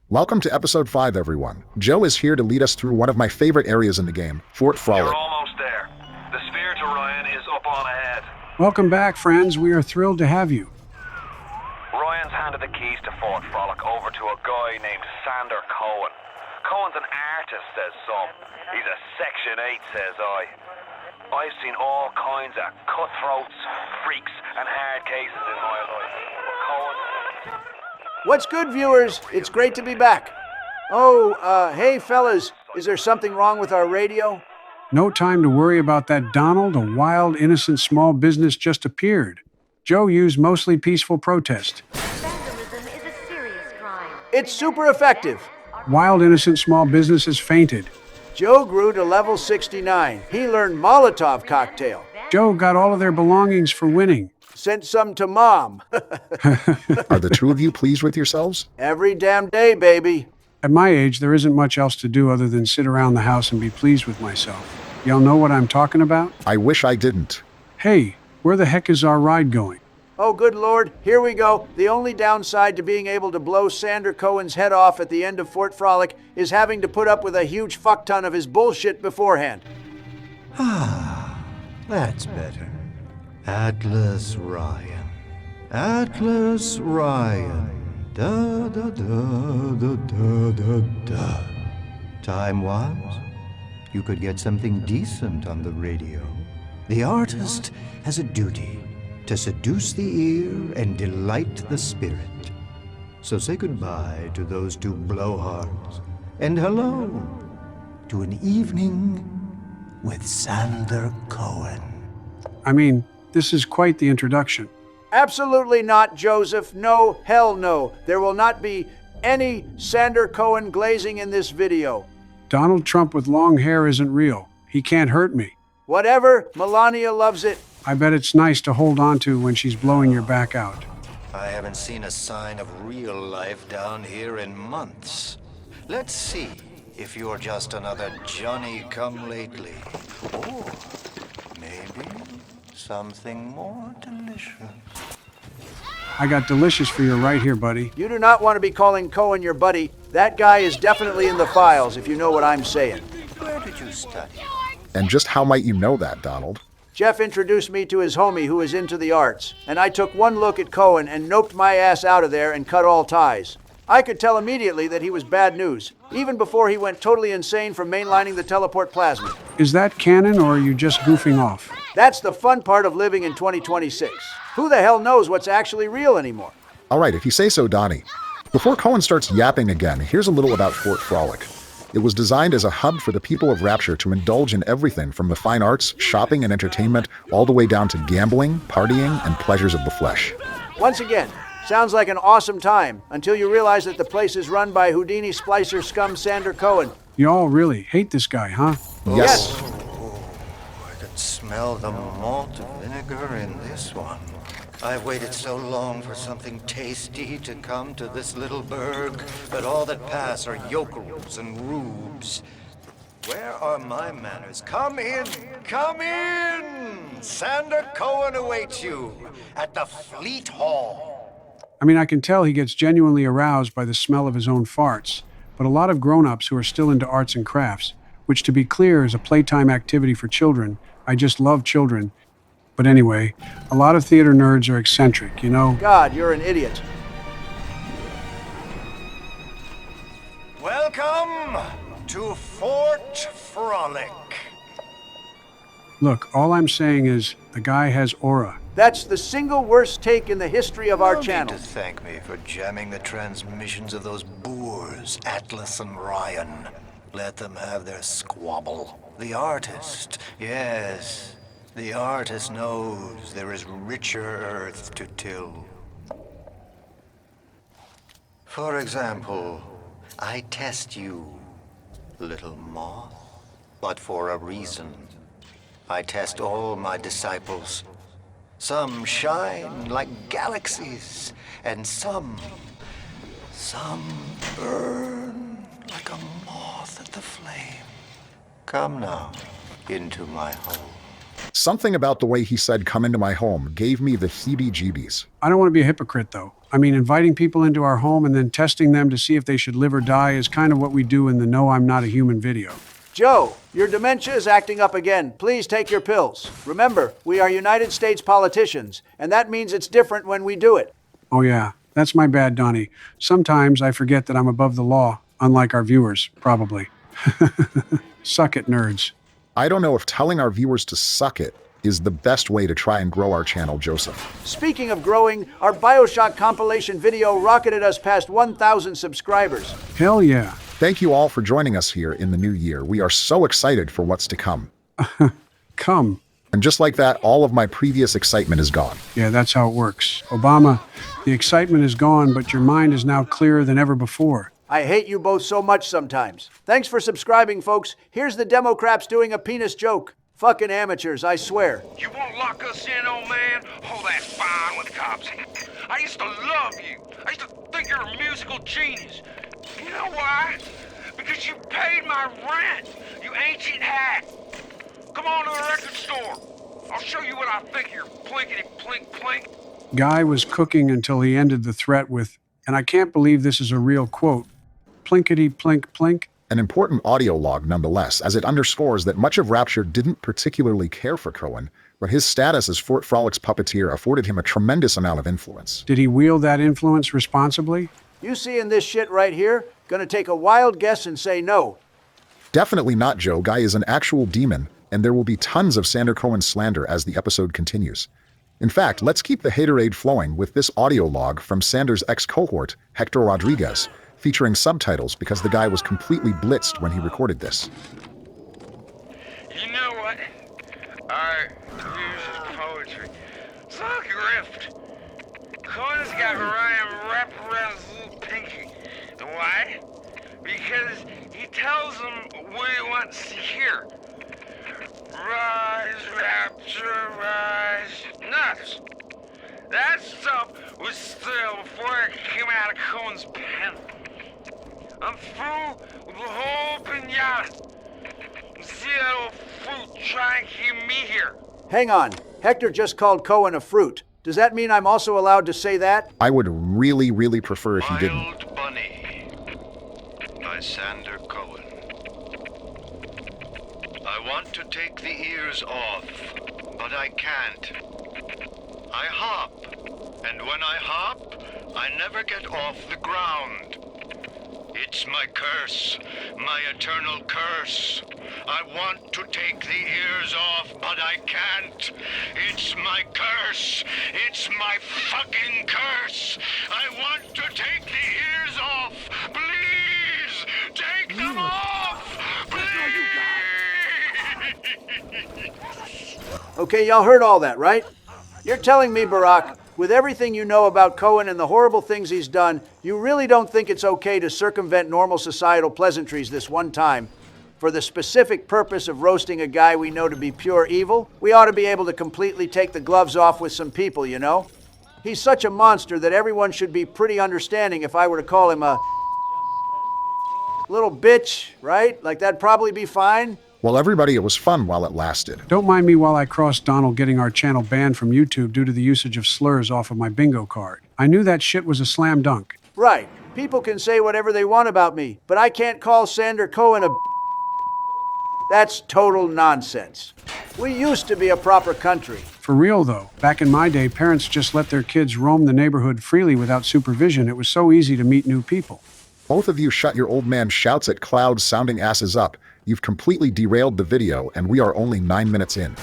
Welcome to episode 5, everyone. Joe is here to lead us through one of my favorite areas in the game, Fort Frolic. You're almost there. The sphere to Ryan is up on ahead. Welcome back, friends. We are thrilled to have you. Ryan's handed the keys to Fort Frolic over to a guy named Sander Cohen. Cohen's an artist, says some. He's a Section 8, says I. I've seen all kinds of cutthroats, freaks, and hard cases in my life. But Cohen... What's good, viewers? It's great to be back. Hey, fellas, is there something wrong with our radio? No time to worry about that, Donald. A wild, innocent small business just appeared. Joe used mostly peaceful protest. Vandalism is a serious crime. It's super effective. Wild, innocent small business has fainted. Joe grew to level 69. He learned Molotov cocktail. Joe got all of their belongings for winning. Sent some to Mom. Are the two of you pleased with yourselves? Every damn day, baby. At my age, there isn't much else to do other than sit around the house and be pleased with myself. Y'all know what I'm talking about? I wish I didn't. Hey, where the heck is our ride going? Oh, good Lord, here we go. The only downside to being able to blow Sander Cohen's head off at the end of Fort Frolic is having to put up with a huge fuck ton of his bullshit beforehand. That's better. Atlas Ryan. Atlas Ryan. Da da da da da da da. Time was, you could get something decent on the radio. The artist has a duty to seduce the ear and delight the spirit. So say goodbye to those two blowhards, and hello to an evening with Sander Cohen. I mean, this is quite the introduction. Absolutely not, Joseph. No, hell no. There will not be any Sander Cohen glazing in this video. Donald Trump with long hair isn't real. He can't hurt me. Whatever, Melania loves it. I bet it's nice to hold on to when she's blowing your back out. I haven't seen a sign of real life down here in months. Let's see if you're just another Johnny-come-lately. Or maybe something more delicious. I got delicious for you right here, buddy. You do not want to be calling Cohen your buddy. That guy is definitely in the files, if you know what I'm saying. Where did you study? And just how might you know that, Donald? Jeff introduced me to his homie who is into the arts, and I took one look at Cohen and noped my ass out of there and cut all ties. I could tell immediately that he was bad news, even before he went totally insane from mainlining the teleport plasmid. Is that canon, or are you just goofing off? That's the fun part of living in 2026. Who the hell knows what's actually real anymore? All right, if you say so, Donnie. Before Cohen starts yapping again, here's a little about Fort Frolic. It was designed as a hub for the people of Rapture to indulge in everything from the fine arts, shopping, and entertainment, all the way down to gambling, partying, and pleasures of the flesh. Once again, sounds like an awesome time, until you realize that the place is run by Houdini splicer scum Sander Cohen. You all really hate this guy, huh? Yes. I can smell the malt vinegar in this one. I've waited so long for something tasty to come to this little burg, but all that pass are yokels and rubes. Where are my manners? Come in! Come in! Sander Cohen awaits you at the Fleet Hall. I mean, I can tell he gets genuinely aroused by the smell of his own farts, but a lot of grown-ups who are still into arts and crafts, which to be clear is a playtime activity for children. I just love children. But anyway, a lot of theater nerds are eccentric, you know? God, you're an idiot. Welcome to Fort Frolic. Look, all I'm saying is the guy has aura. That's the single worst take in the history of our No channel. need to thank me for jamming the transmissions of those boors, Atlas and Ryan. Let them have their squabble. The artist, yes, the artist knows there is richer earth to till. For example, I test you, little moth, but for a reason. I test all my disciples. Some shine like galaxies, and some burn like a moth at the flame. Come now, into my hole. Something about the way he said come into my home gave me the heebie-jeebies. I don't want to be a hypocrite, though. I mean, inviting people into our home and then testing them to see if they should live or die is kind of what we do in the No I'm Not a Human video. Joe, your dementia is acting up again. Please take your pills. Remember, we are United States politicians, and that means it's different when we do it. Oh yeah, that's my bad, Donnie. Sometimes I forget that I'm above the law, unlike our viewers, probably. Suck it, nerds. I don't know if telling our viewers to suck it is the best way to try and grow our channel, Joseph. Speaking of growing, our Bioshock compilation video rocketed us past 1,000 subscribers. Hell yeah. Thank you all for joining us here in the new year. We are so excited for what's to come. Come. And just like that, all of my previous excitement is gone. Yeah, that's how it works. Obama, the excitement is gone, but your mind is now clearer than ever before. I hate you both so much sometimes. Thanks for subscribing, folks. Here's the Democrats doing a penis joke. Fucking amateurs, I swear. You won't lock us in, old man? Oh, that's fine with the cops. I used to love you. I used to think you're a musical genius. You know why? Because you paid my rent, you ancient hack. Come on to the record store. I'll show you what I think of your plinkety-plink-plink. Guy was cooking until he ended the threat with, and I can't believe this is a real quote, plinkety-plink-plink. An important audio log nonetheless, as it underscores that much of Rapture didn't particularly care for Cohen, but his status as Fort Frolic's puppeteer afforded him a tremendous amount of influence. Did he wield that influence responsibly? You seeing this shit right here? Gonna take a wild guess and say no. Definitely not, Joe. Guy is an actual demon, and there will be tons of Sander Cohen slander as the episode continues. In fact, let's keep the haterade flowing with this audio log from Sander's ex-cohort, Hector Rodriguez, featuring subtitles because the guy was completely blitzed when he recorded this. You know what? Art uses poetry. It's all grift. Cohen's got Ryan wrapped around his little pinky. And why? Because he tells him what he wants to hear. Rise, Rapture, rise. Nuts. That stuff was still before it came out of Cohen's pen. I'm through with the whole pinata. See that old fruit trying to keep me here. Hang on. Hector just called Cohen a fruit. Does that mean I'm also allowed to say that? I would really, really prefer if you didn't. Wild Bunny by Sander Cohen. I want to take the ears off, but I can't. I hop, and when I hop, I never get off the ground. It's my curse, my eternal curse. I want to take the ears off, but I can't. It's my curse. It's my fucking curse. I want to take the ears off. Please, take them off. Please. Okay, y'all heard all that, right? You're telling me, Barack, with everything you know about Cohen and the horrible things he's done, you really don't think it's okay to circumvent normal societal pleasantries this one time for the specific purpose of roasting a guy we know to be pure evil? We ought to be able to completely take the gloves off with some people, you know? He's such a monster that everyone should be pretty understanding if I were to call him a little bitch, right? Like that'd probably be fine. Well, everybody, it was fun while it lasted. Don't mind me while I cross Donald getting our channel banned from YouTube due to the usage of slurs off of my bingo card. I knew that shit was a slam dunk. Right. People can say whatever they want about me, but I can't call Sander Cohen a That's total nonsense. We used to be a proper country. For real though, back in my day, parents just let their kids roam the neighborhood freely without supervision. It was so easy to meet new people. Both of you shut your old man shouts at clouds sounding asses up. You've completely derailed the video, and we are only 9 minutes in.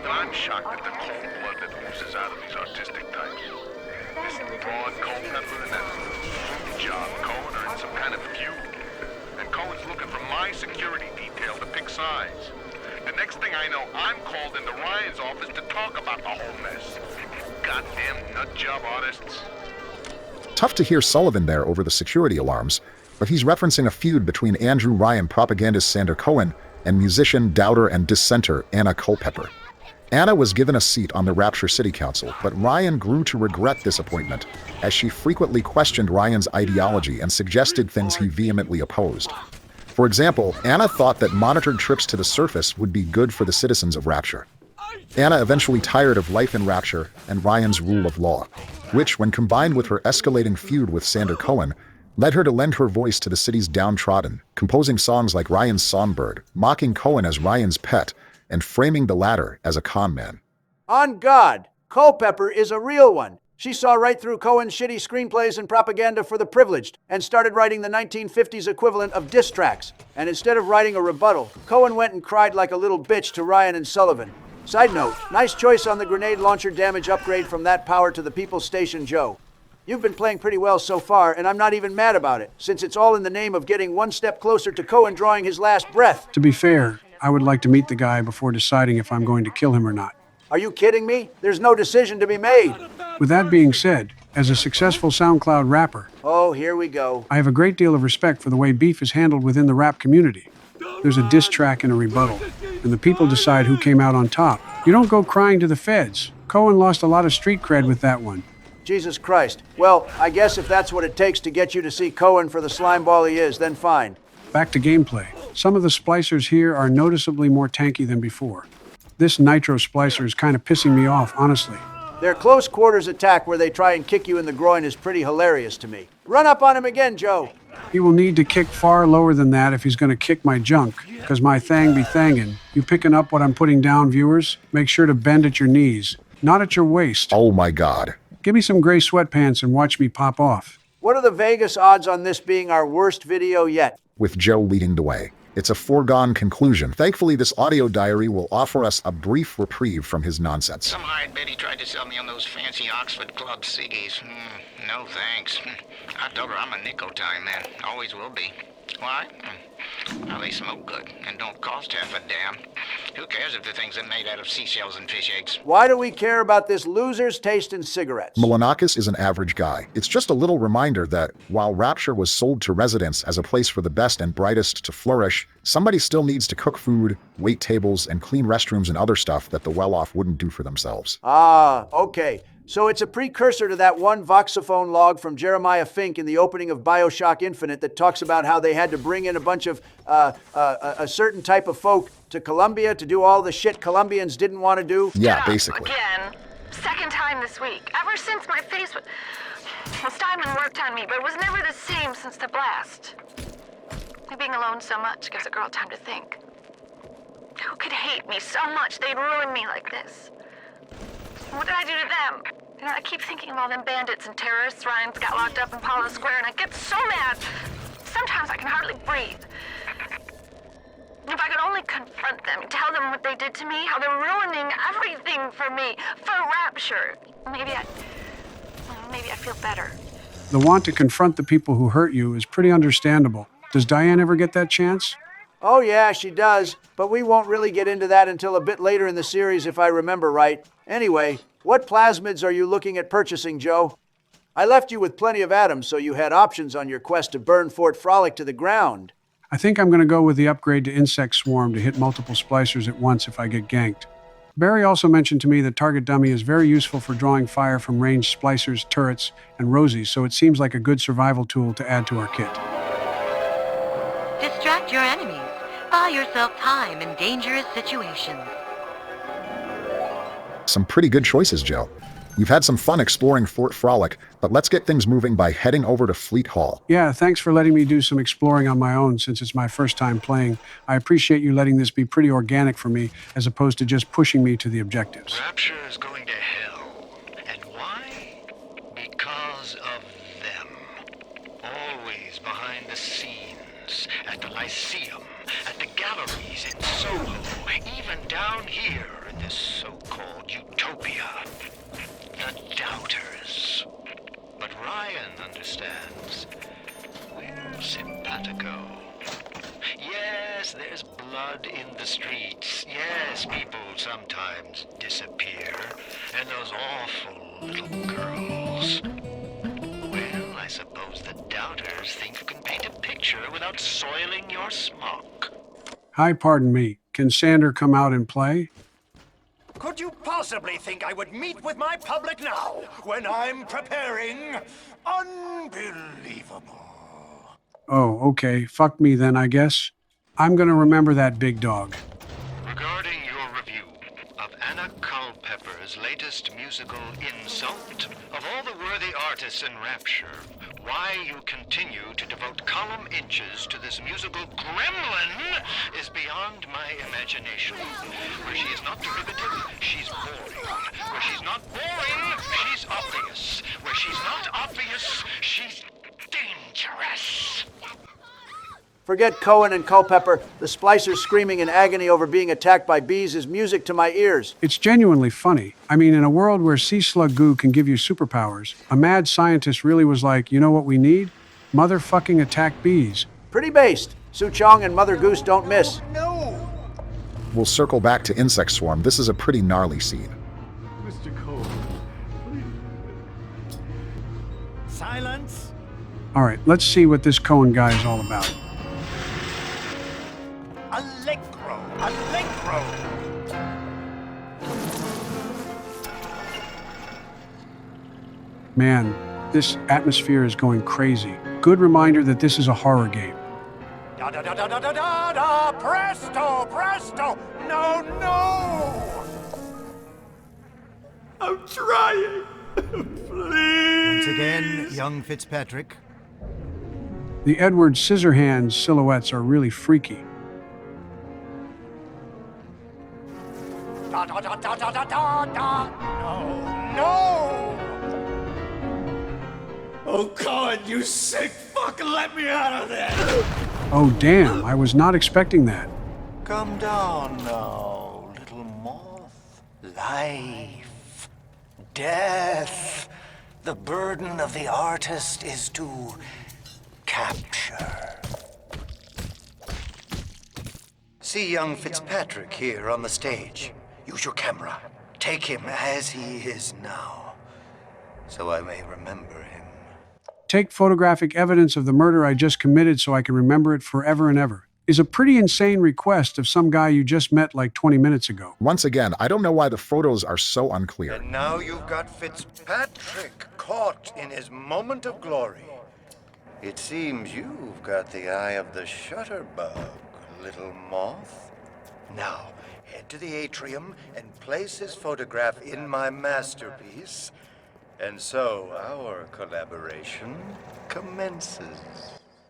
I'm shocked at the cold blood that oozes out of these artistic types. This broad Culpepper and that fruit job, Cohen are in some kind of feud. And Cohen's looking for my security detail to pick sides. The next thing I know, I'm called into Ryan's office to talk about the whole mess. Goddamn nut job artists. Tough to hear Sullivan there over the security alarms, but he's referencing a feud between Andrew Ryan propagandist Sander Cohen and musician, doubter, and dissenter Anna Culpepper. Anna was given a seat on the Rapture City Council, but Ryan grew to regret this appointment, as she frequently questioned Ryan's ideology and suggested things he vehemently opposed. For example, Anna thought that monitored trips to the surface would be good for the citizens of Rapture. Anna eventually tired of life in Rapture and Ryan's rule of law, which, when combined with her escalating feud with Sander Cohen, led her to lend her voice to the city's downtrodden, composing songs like Ryan's Songbird, mocking Cohen as Ryan's pet, and framing the latter as a con man. On God, Culpepper is a real one. She saw right through Cohen's shitty screenplays and propaganda for the privileged and started writing the 1950s equivalent of diss tracks. And instead of writing a rebuttal, Cohen went and cried like a little bitch to Ryan and Sullivan. Side note, nice choice on the grenade launcher damage upgrade from that power to the People's Station, Joe. You've been playing pretty well so far, and I'm not even mad about it, since it's all in the name of getting one step closer to Cohen drawing his last breath. To be fair, I would like to meet the guy before deciding if I'm going to kill him or not. Are you kidding me? There's no decision to be made. With that being said, as a successful SoundCloud rapper, Oh, here we go. I have a great deal of respect for the way beef is handled within the rap community. There's a diss track and a rebuttal, and the people decide who came out on top. You don't go crying to the feds. Cohen lost a lot of street cred with that one. Jesus Christ. Well, I guess if that's what it takes to get you to see Cohen for the slimeball he is, then fine. Back to gameplay. Some of the splicers here are noticeably more tanky than before. This nitro splicer is kind of pissing me off, honestly. Their close quarters attack where they try and kick you in the groin is pretty hilarious to me. Run up on him again, Joe. He will need to kick far lower than that if he's going to kick my junk, because my thang be thangin'. You picking up what I'm putting down, viewers? Make sure to bend at your knees, not at your waist. Oh my God. Give me some gray sweatpants and watch me pop off. What are the Vegas odds on this being our worst video yet? With Joe leading the way. It's a foregone conclusion. Thankfully, this audio diary will offer us a brief reprieve from his nonsense. Some hired Betty tried to sell me on those fancy Oxford Club ciggies. No thanks. I told her I'm a nickel time man. Always will be. Why? Well, they smoke good and don't cost half a damn. Who cares if the things are made out of seashells and fish eggs? Why do we care about this loser's taste in cigarettes? Milanakis is an average guy. It's just a little reminder that while Rapture was sold to residents as a place for the best and brightest to flourish, somebody still needs to cook food, wait tables, and clean restrooms and other stuff that the well-off wouldn't do for themselves. Ah, okay. So it's a precursor to that one voxophone log from Jeremiah Fink in the opening of Bioshock Infinite that talks about how they had to bring in a bunch of a certain type of folk to Colombia to do all the shit Colombians didn't want to do. Yeah, basically. Again. Second time this week. Ever since my face was... Well, Steinman worked on me, but it was never the same since the blast. Being alone so much gives a girl time to think. Who could hate me so much they'd ruin me like this? What did I do to them? You know, I keep thinking of all them bandits and terrorists Ryan's got locked up in Paula Square, and I get so mad. Sometimes I can hardly breathe. If I could only confront them, tell them what they did to me, how they're ruining everything for me, for Rapture, maybe I feel better. The want to confront the people who hurt you is pretty understandable. Does Diane ever get that chance? Oh yeah, she does, but we won't really get into that until a bit later in the series if I remember right. Anyway, what plasmids are you looking at purchasing, Joe? I left you with plenty of atoms, so you had options on your quest to burn Fort Frolic to the ground. I think I'm going to go with the upgrade to Insect Swarm to hit multiple splicers at once if I get ganked. Barry also mentioned to me that Target Dummy is very useful for drawing fire from ranged splicers, turrets, and rosies, so it seems like a good survival tool to add to our kit. Distract your enemies. Buy yourself time in dangerous situations. Some pretty good choices, Joe. You've had some fun exploring Fort Frolic, but let's get things moving by heading over to Fleet Hall. Yeah, thanks for letting me do some exploring on my own since it's my first time playing. I appreciate you letting this be pretty organic for me as opposed to just pushing me to the objectives. Rapture is going to hell. And why? Because of them. Always behind the scenes, at the Lyceum, at the galleries in Soho, even down here in this so-called utopia. The doubters. But Ryan understands. We're simpatico. Yes, there's blood in the streets. Yes, people sometimes disappear. And those awful little girls. Well, I suppose the doubters think you can paint a picture without soiling your smock. Hi, pardon me. Can Sander come out and play? Could you possibly think I would meet with my public now, when I'm preparing? Unbelievable. Oh, okay. Fuck me then, I guess. I'm gonna remember that big dog. Regarding your review of Anna Culpepper's latest musical Insult, of all the worthy artists in Rapture, why you continue to devote column inches to this musical gremlin is beyond my imagination. Where she is not derivative, she's boring. Where she's not boring, she's obvious. Where she's not obvious, she's dangerous. Forget Cohen and Culpepper. The Splicer screaming in agony over being attacked by bees is music to my ears. It's genuinely funny. I mean, in a world where sea slug goo can give you superpowers, a mad scientist really was like, you know what we need? Motherfucking attack bees. Pretty based. Su Chong and Mother Goose don't miss. No! We'll circle back to Insect Swarm. This is a pretty gnarly scene. Mr. Cohen, please. Silence! All right, let's see what this Cohen guy is all about. Allegro! Allegro! Man, this atmosphere is going crazy. Good reminder that this is a horror game. Da da da da da da da da! Presto! Presto! No, no! I'm trying. Please. Once again, young Fitzpatrick. The Edward Scissorhands silhouettes are really freaky. Da da da da da da da da! No, no! Oh, Cohen, you sick fuck, let me out of there. Oh damn, I was not expecting that. Come down now, little moth. Life, death. The burden of the artist is to capture. See young Fitzpatrick here on the stage. Use your camera. Take him as he is now, so I may remember him. Take photographic evidence of the murder I just committed so I can remember it forever and ever is a pretty insane request of some guy you just met like 20 minutes ago. Once again, I don't know why the photos are so unclear. And now you've got Fitzpatrick caught in his moment of glory. It seems you've got the eye of the shutterbug, little moth. Now, head to the atrium and place his photograph in my masterpiece. And so our collaboration commences.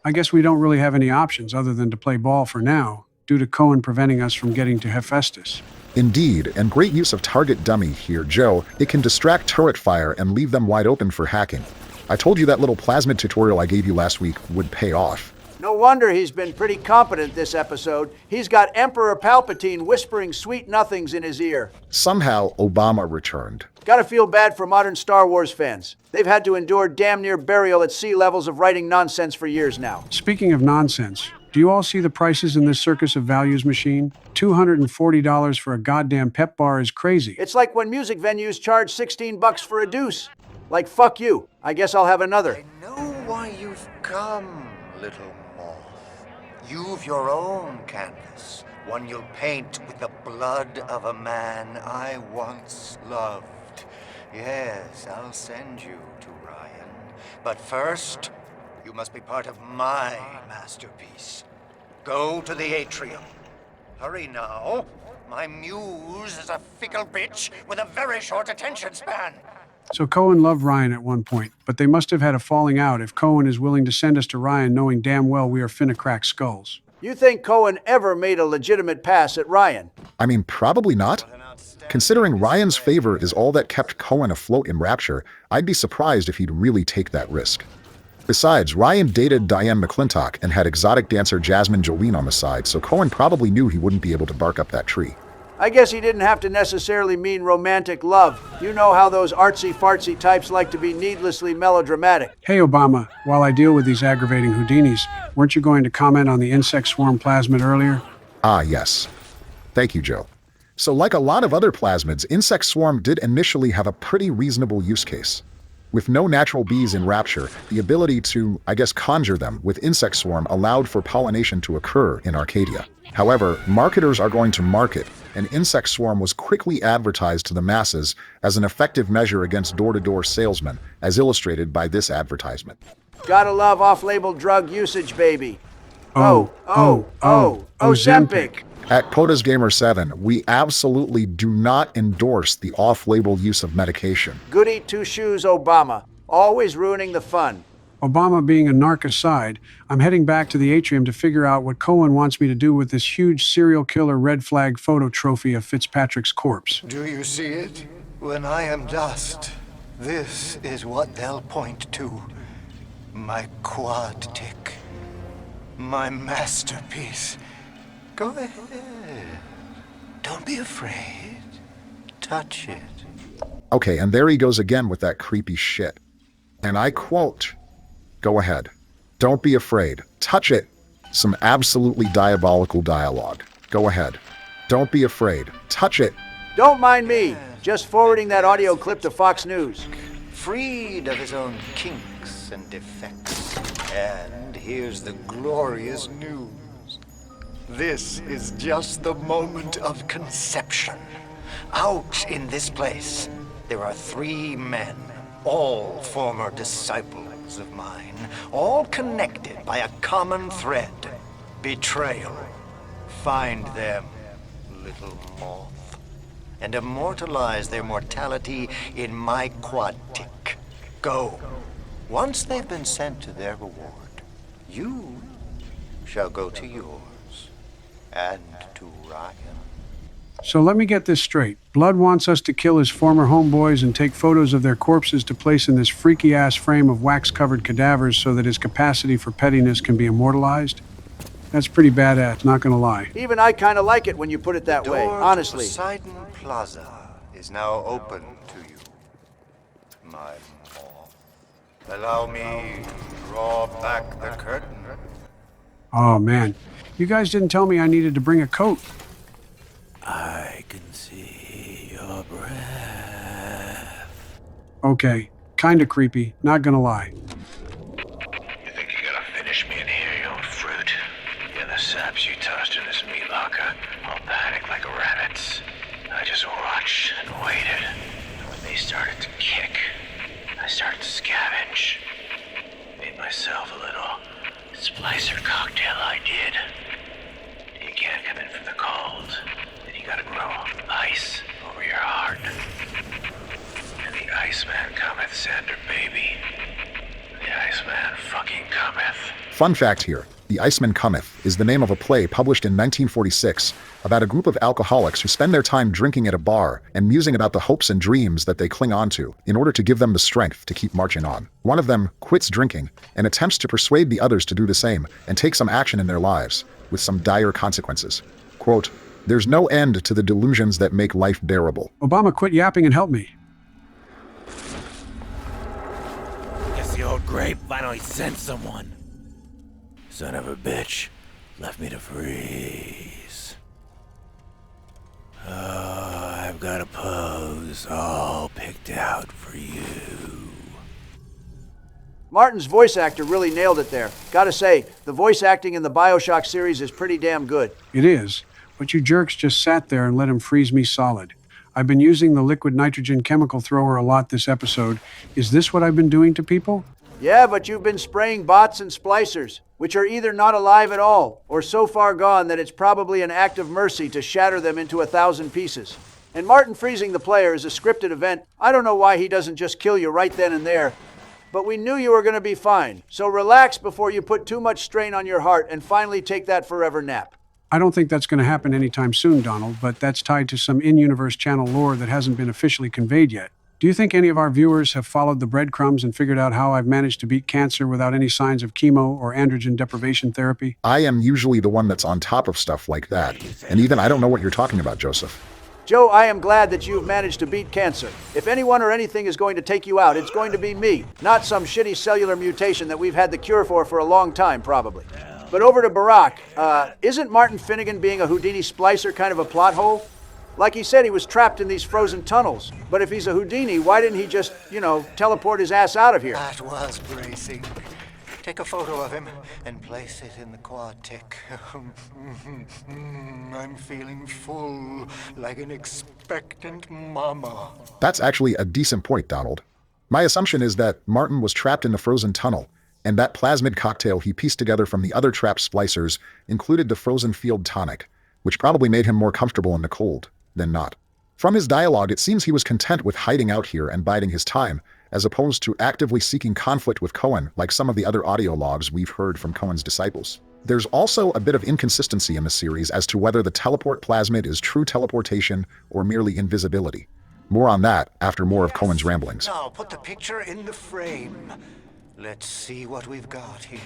I guess we don't really have any options other than to play ball for now, due to Cohen preventing us from getting to Hephaestus. Indeed, and great use of target dummy here, Joe. It can distract turret fire and leave them wide open for hacking. I told you that little plasmid tutorial I gave you last week would pay off. No wonder he's been pretty competent this episode. He's got Emperor Palpatine whispering sweet nothings in his ear. Somehow, Obama returned. Gotta feel bad for modern Star Wars fans. They've had to endure damn near burial at sea levels of writing nonsense for years now. Speaking of nonsense, do you all see the prices in this circus of values machine? $240 for a goddamn pep bar is crazy. It's like when music venues charge $16 for a deuce. Like, fuck you. I guess I'll have another. I know why you've come, little moth. You've your own canvas, one you'll paint with the blood of a man I once loved. Yes, I'll send you to Ryan. But first, you must be part of my masterpiece. Go to the atrium. Hurry now. My muse is a fickle bitch with a very short attention span. So Cohen loved Ryan at one point, but they must have had a falling out if Cohen is willing to send us to Ryan knowing damn well we are finna crack skulls. You think Cohen ever made a legitimate pass at Ryan? I mean, probably not. Considering Ryan's favor is all that kept Cohen afloat in Rapture, I'd be surprised if he'd really take that risk. Besides, Ryan dated Diane McClintock and had exotic dancer Jasmine Jolene on the side, so Cohen probably knew he wouldn't be able to bark up that tree. I guess he didn't have to necessarily mean romantic love. You know how those artsy-fartsy types like to be needlessly melodramatic. Hey Obama, while I deal with these aggravating Houdinis, weren't you going to comment on the insect swarm plasmid earlier? Ah, yes. Thank you, Joe. So like a lot of other plasmids, Insect Swarm did initially have a pretty reasonable use case. With no natural bees in Rapture, the ability to, I guess, conjure them with Insect Swarm allowed for pollination to occur in Arcadia. However, marketers are going to market, and Insect Swarm was quickly advertised to the masses as an effective measure against door-to-door salesmen, as illustrated by this advertisement. Gotta love off-label drug usage, baby. Ozempic. Ozempic. At POTUS Gamer 7, we absolutely do not endorse the off-label use of medication. Goody two-shoes Obama. Always ruining the fun. Obama being a narc aside, I'm heading back to the atrium to figure out what Cohen wants me to do with this huge serial killer red flag photo trophy of Fitzpatrick's corpse. Do you see it? When I am dust, this is what they'll point to. My quad tick. My masterpiece. Go ahead. Don't be afraid. Touch it. Okay, and there he goes again with that creepy shit. And I quote, "Go ahead. Don't be afraid. Touch it." Some absolutely diabolical dialogue. Go ahead. Don't be afraid. Touch it. Don't mind me. Just forwarding that audio clip to Fox News. Freed of his own kinks and defects. And here's the glorious news. This is just the moment of conception. Out in this place, there are 3 men, all former disciples of mine, all connected by a common thread: betrayal. Find them, little moth, and immortalize their mortality in my quad tick. Go. Once they've been sent to their reward, you shall go to yours, and to Ryan. So let me get this straight. Blood wants us to kill his former homeboys and take photos of their corpses to place in this freaky-ass frame of wax-covered cadavers so that his capacity for pettiness can be immortalized? That's pretty badass, not gonna lie. Even I kind of like it when you put it that way, honestly. Poseidon Plaza is now open to you, my moth. Allow me to draw back the curtain. Oh man, you guys didn't tell me I needed to bring a coat. I can see your breath. Okay, kinda creepy, not gonna lie. You think you gotta finish me in here, you own fruit? Yeah, the saps you tossed in this meat locker, all panicked like rabbits. I just watched and waited. And when they started to kick, I started to scavenge. Made myself a little splicer cocktail, I did. You can't come in from the cold. Then you gotta grow ice over your heart. And the Iceman Cometh, Sander, baby. The Iceman fucking cometh. Fun fact here, The Iceman Cometh is the name of a play published in 1946 about a group of alcoholics who spend their time drinking at a bar and musing about the hopes and dreams that they cling on to in order to give them the strength to keep marching on. One of them quits drinking and attempts to persuade the others to do the same and take some action in their lives, with some dire consequences. Quote, "There's no end to the delusions that make life bearable." Obama, quit yapping and help me. Guess the old grape finally sent someone. Son of a bitch left me to freeze. Oh, I've got a pose all picked out for you. Martin's voice actor really nailed it there. Gotta say, the voice acting in the Bioshock series is pretty damn good. It is, but you jerks just sat there and let him freeze me solid. I've been using the liquid nitrogen chemical thrower a lot this episode. Is this what I've been doing to people? Yeah, but you've been spraying bots and splicers, which are either not alive at all, or so far gone that it's probably an act of mercy to shatter them into 1,000 pieces. And Martin freezing the player is a scripted event. I don't know why he doesn't just kill you right then and there. But we knew you were going to be fine. So relax before you put too much strain on your heart and finally take that forever nap. I don't think that's going to happen anytime soon, Donald, but that's tied to some in-universe channel lore that hasn't been officially conveyed yet. Do you think any of our viewers have followed the breadcrumbs and figured out how I've managed to beat cancer without any signs of chemo or androgen deprivation therapy? I am usually the one that's on top of stuff like that. And even I don't know what you're talking about, Joseph. Joe, I am glad that you've managed to beat cancer. If anyone or anything is going to take you out, it's going to be me, not some shitty cellular mutation that we've had the cure for a long time, probably. But over to Barack, isn't Martin Finnegan being a Houdini splicer kind of a plot hole? Like he said, he was trapped in these frozen tunnels. But if he's a Houdini, why didn't he just, teleport his ass out of here? That was bracing. Take a photo of him and place it in the quad tick. I'm feeling full, like an expectant mama. That's actually a decent point, Donald. My assumption is that Martin was trapped in the frozen tunnel, And that plasmid cocktail he pieced together from the other trap splicers included the frozen field tonic, which probably made him more comfortable in the cold than not. From his dialogue, it seems he was content with hiding out here and biding his time, as opposed to actively seeking conflict with Cohen like some of the other audio logs we've heard from Cohen's disciples. There's also a bit of inconsistency in the series as to whether the teleport plasmid is true teleportation or merely invisibility. More on that after more of Cohen's ramblings. Now put the picture in the frame. Let's see what we've got here.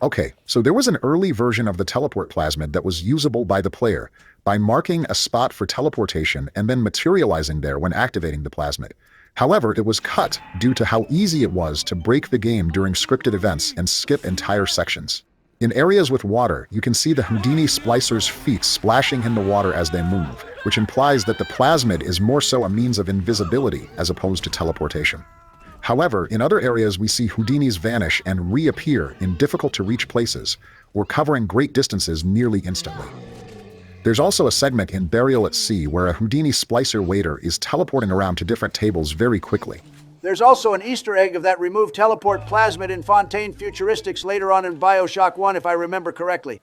Okay, so there was an early version of the teleport plasmid that was usable by the player by marking a spot for teleportation and then materializing there when activating the plasmid. However, it was cut due to how easy it was to break the game during scripted events and skip entire sections. In areas with water, you can see the Houdini splicer's feet splashing in the water as they move, which implies that the plasmid is more so a means of invisibility as opposed to teleportation. However, in other areas we see Houdinis vanish and reappear in difficult-to-reach places, or covering great distances nearly instantly. There's also a segment in Burial at Sea where a Houdini splicer waiter is teleporting around to different tables very quickly. There's also an Easter egg of that removed teleport plasmid in Fontaine Futuristics later on in Bioshock 1, if I remember correctly.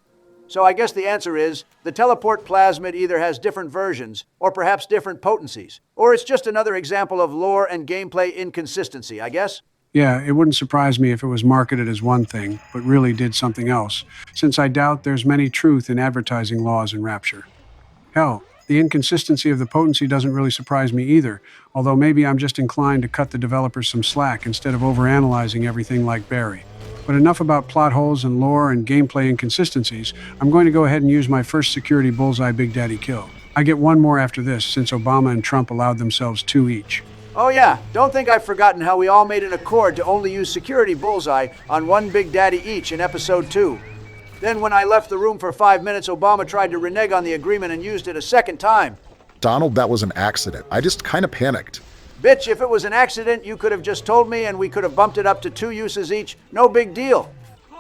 So I guess the answer is, the teleport plasmid either has different versions, or perhaps different potencies. Or it's just another example of lore and gameplay inconsistency, I guess? Yeah, it wouldn't surprise me if it was marketed as one thing, but really did something else, since I doubt there's many truth in advertising laws in Rapture. Hell, the inconsistency of the potency doesn't really surprise me either, although maybe I'm just inclined to cut the developers some slack instead of overanalyzing everything like Barry. But enough about plot holes and lore and gameplay inconsistencies. I'm going to go ahead and use my first security bullseye Big Daddy kill. I get one more after this, since Obama and Trump allowed themselves 2 each. Oh yeah, don't think I've forgotten how we all made an accord to only use security bullseye on one Big Daddy each in episode 2. Then when I left the room for 5 minutes, Obama tried to renege on the agreement and used it a second time. Donald, that was an accident. I just kind of panicked. Bitch, if it was an accident, you could have just told me and we could have bumped it up to 2 uses each. No big deal.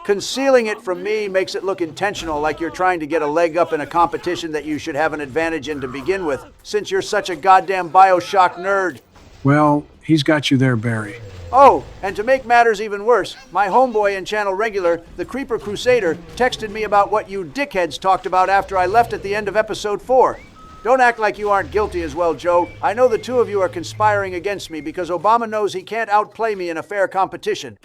Concealing it from me makes it look intentional, like you're trying to get a leg up in a competition that you should have an advantage in to begin with, since you're such a goddamn Bioshock nerd. Well, he's got you there, Barry. Oh, and to make matters even worse, my homeboy and channel regular, the Creeper Crusader, texted me about what you dickheads talked about after I left at the end of episode 4. Don't act like you aren't guilty as well, Joe. I know the two of you are conspiring against me because Obama knows he can't outplay me in a fair competition.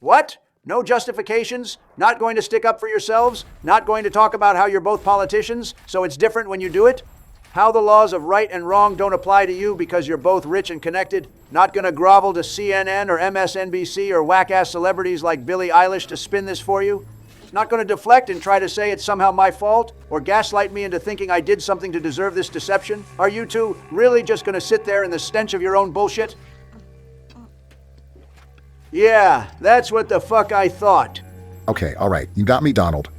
What? No justifications? Not going to stick up for yourselves? Not going to talk about how you're both politicians, so it's different when you do it? How the laws of right and wrong don't apply to you because you're both rich and connected? Not gonna grovel to CNN or MSNBC or whack-ass celebrities like Billie Eilish to spin this for you? Not gonna deflect and try to say it's somehow my fault? Or gaslight me into thinking I did something to deserve this deception? Are you two really just gonna sit there in the stench of your own bullshit? Yeah, that's what the fuck I thought. Okay, all right, you got me, Donald.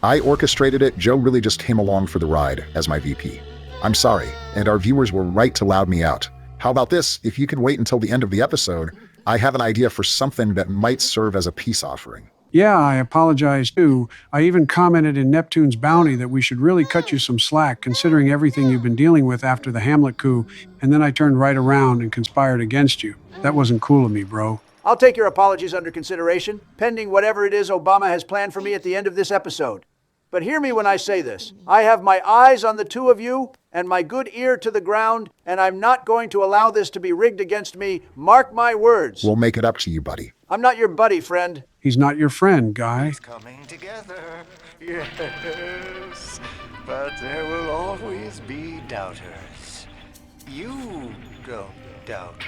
I orchestrated it. Joe really just came along for the ride as my VP. I'm sorry, and our viewers were right to loud me out. How about this? If you can wait until the end of the episode, I have an idea for something that might serve as a peace offering. Yeah, I apologize too. I even commented in Neptune's bounty that we should really cut you some slack considering everything you've been dealing with after the Hamlet coup, and then I turned right around and conspired against you. That wasn't cool of me, bro. I'll take your apologies under consideration, pending whatever it is Obama has planned for me at the end of this episode. But hear me when I say this. I have my eyes on the two of you and my good ear to the ground, and I'm not going to allow this to be rigged against me. Mark my words. We'll make it up to you, buddy. I'm not your buddy, friend. He's not your friend, guy. It's coming together. Yes. But there will always be doubters. You don't doubt me.